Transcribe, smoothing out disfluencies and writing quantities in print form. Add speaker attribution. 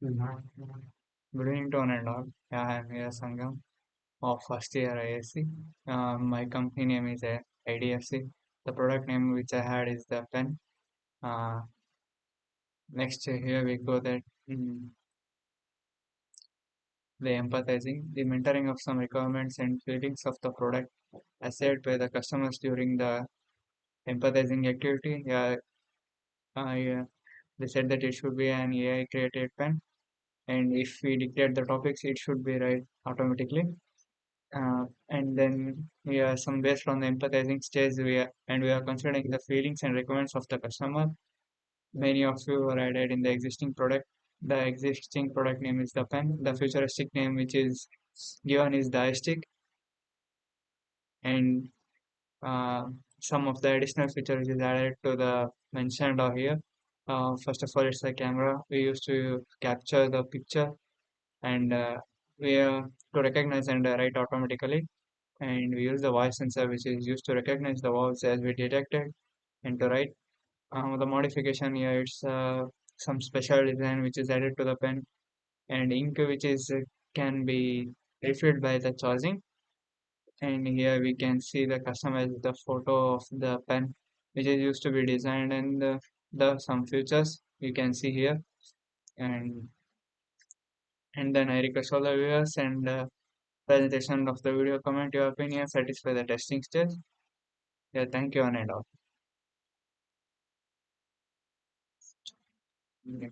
Speaker 1: Good evening to one and all. Yeah, I am here SANGAM of first year ISC. My company name is IDFC. The product name which I had is the pen. Uh, Next here we go that the empathizing, the mentoring of some requirements and feelings of the product assessed by the customers during the empathizing activity. Yeah, they said that it should be an AI created pen, and if we declare the topics, it should be right automatically. And then we are some based on the empathizing stage we are considering the feelings and requirements of the customer. Many of you are added in the existing product. The existing product name is the pen. The futuristic name which is given is the stick, and uh, some of the additional features is added to the mentioned over here. First of all, it's the camera. We used to capture the picture, and we to recognize and write automatically, and we use the voice sensor which is used to recognize the voice as we detected and to write. The modification here, it's some special design which is added to the pen, and ink which is can be refilled by the charging. And here we can see the customize the photo of the pen which is used to be designed, and the some features you can see here. And and then I request all the viewers and presentation of the video, comment your opinion, satisfy the testing stage. Yeah, thank you, and all. Yeah.